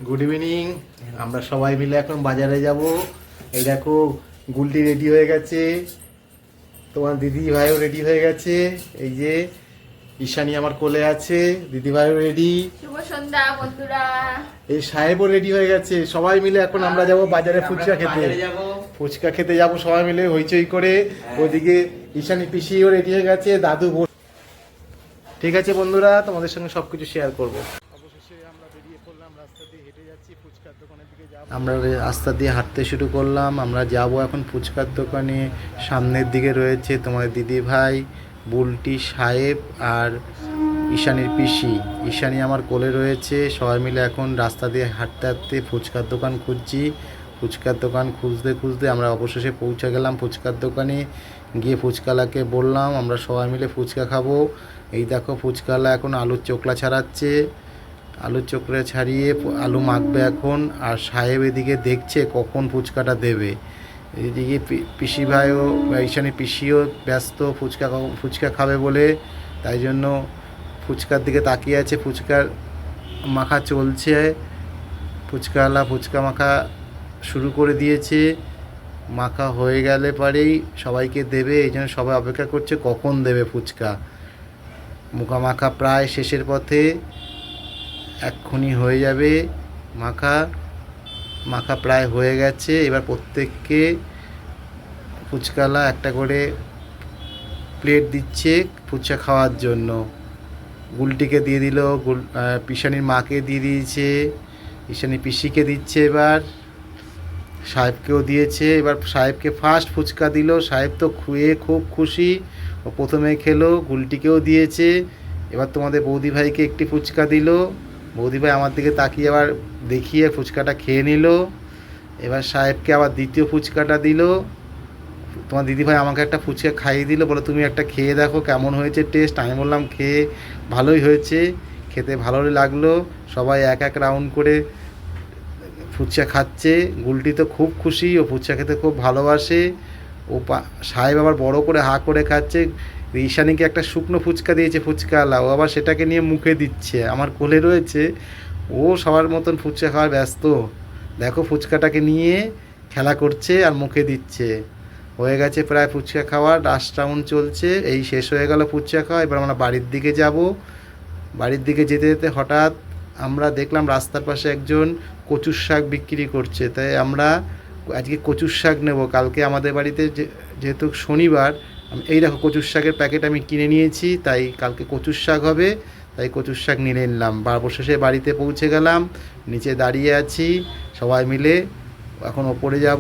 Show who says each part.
Speaker 1: Good evening. আমরা সবাই মিলে এখন বাজারে যাব। এই দেখো গুলটি রেডি হয়ে গেছে, তোমার দিদি ভাইও রেডি হয়ে গেছে। এই যে ঈশানী আমার কোলে আছে, দিদি ভাইও রেডি।
Speaker 2: শুভ সন্ধ্যা বন্ধুরা।
Speaker 1: এই সাহেবও রেডি হয়ে গেছে। সবাই মিলে এখন আমরা যাব বাজারে ফুচকা খেতে। ফুচকা খেতে যাব সবাই মিলে হইচই করে। ওইদিকে ঈশানী পিসিও রেডি হয়ে গেছে, দাদু। ঠিক আছে বন্ধুরা, তোমাদের সঙ্গে সবকিছু শেয়ার করব। অবশেষে আমরা বেরিয়ে পড়লাম, রাস্তা দিয়ে হেঁটে যাচ্ছি, ফুচকার দোকানের দিকে যাব। আমরা রাস্তা দিয়ে হাঁটতে শুরু করলাম। আমরা যাব এখন ফুচকার দোকানে। সামনের দিকে রয়েছে তোমার দিদি ভাই, বুলটি, সাহেব আর ঈশানীর পিসি। ঈশানী আমার কোলে রয়েছে। সবাই মিলে এখন রাস্তা দিয়ে হাঁটতে হাঁটতে ফুচকার দোকান খুঁজছি। ফুচকার দোকান খুঁজতে খুঁজতে আমরা অবশেষে পৌঁছে গেলাম ফুচকার দোকানে। গিয়ে ফুচকালাকে বললাম আমরা সবাই মিলে ফুচকা খাবো। এই দেখো ফুচকালা এখন আলুর চোকলা ছাড়াচ্ছে। আলুর চোকলা ছাড়িয়ে আলু মাখবে এখন। আর সাহেব এদিকে দেখছে কখন ফুচকাটা দেবে। এদিকে পিসি ভাইও, ঈশানী পিসিও ব্যস্ত ফুচকা খাবে বলে, তাই জন্য ফুচকার দিকে তাকিয়ে আছে। ফুচকার মাখা চলছে। ফুচকাওয়ালা ফুচকা মাখা শুরু করে দিয়েছে। মাখা হয়ে গেলে পরেই সবাইকে দেবে, এই জন্য সবাই অপেক্ষা করছে কখন দেবে ফুচকা। মুখা মাখা প্রায় শেষের পথে, এক্ষুনি হয়ে যাবে। মাখা প্রায় হয়ে গেছে। এবার প্রত্যেককে ফুচকালা একটা করে প্লেট দিচ্ছে ফুচকা খাওয়ার জন্য। গুলটিকে দিয়ে দিল, ঈশানীর মাকে দিয়ে দিয়েছে, ঈশানী পিসিকে দিচ্ছে, এবার সাহেবকেও দিয়েছে। এবার সাহেবকে ফার্স্ট ফুচকা দিল। সাহেব তো খুয়ে খুব খুশি, ও প্রথমে খেলো। গুলটিকেও দিয়েছে। এবার তোমাদের বৌদি ভাইকে একটি ফুচকা দিল। বৌদি ভাই আমার দিকে তাকিয়ে আবার দেখিয়ে ফুচকাটা খেয়ে নিল। এবার সাহেবকে আবার দ্বিতীয় ফুচকাটা দিল। তোমার দিদিভাই আমাকে একটা ফুচকা খাইয়ে দিল, বলো তুমি একটা খেয়ে দেখো কেমন হয়েছে টেস্ট। আমি বললাম খেয়ে ভালোই হয়েছে, খেতে ভালোই লাগলো। সবাই এক এক রাউন্ড করে ফুচকা খাচ্ছে। গুলটি তো খুব খুশি, ও ফুচকা খেতে খুব ভালোবাসে। ও সাহেব আবার বড় করে হাঁ করে খাচ্ছে। ঈশানীকে একটা শুকনো ফুচকা দিয়েছে ফুচকাওয়ালা, ও আবার সেটাকে নিয়ে মুখে দিচ্ছে। আমার কোলে রয়েছে, ও সবার মতন ফুচকা খাওয়ার ব্যস্ত। দেখো ফুচকাটাকে নিয়ে খেলা করছে আর মুখে দিচ্ছে। হয়ে গেছে প্রায় ফুচকা খাওয়া, লাস্ট রাউন্ড চলছে। এই শেষ হয়ে গেল ফুচকা খাওয়া। এবার আমরা বাড়ির দিকে যাব। বাড়ির দিকে যেতে যেতে হঠাৎ আমরা দেখলাম রাস্তার পাশে একজন কচুর শাক বিক্রি করছে। তাই আমরা আজকে কচুর শাক নেব। কালকে আমাদের বাড়িতে যেহেতু শনিবার, এই দেখো কচুর শাকের প্যাকেট আমি কিনে নিয়েছি, তাই কালকে কচুর শাক হবে, তাই কচুর শাক নিয়ে নিলাম। অবশেষে বাড়িতে পৌঁছে গেলাম, নিচে দাঁড়িয়ে আছি সবাই মিলে। এখন ওপরে যাব।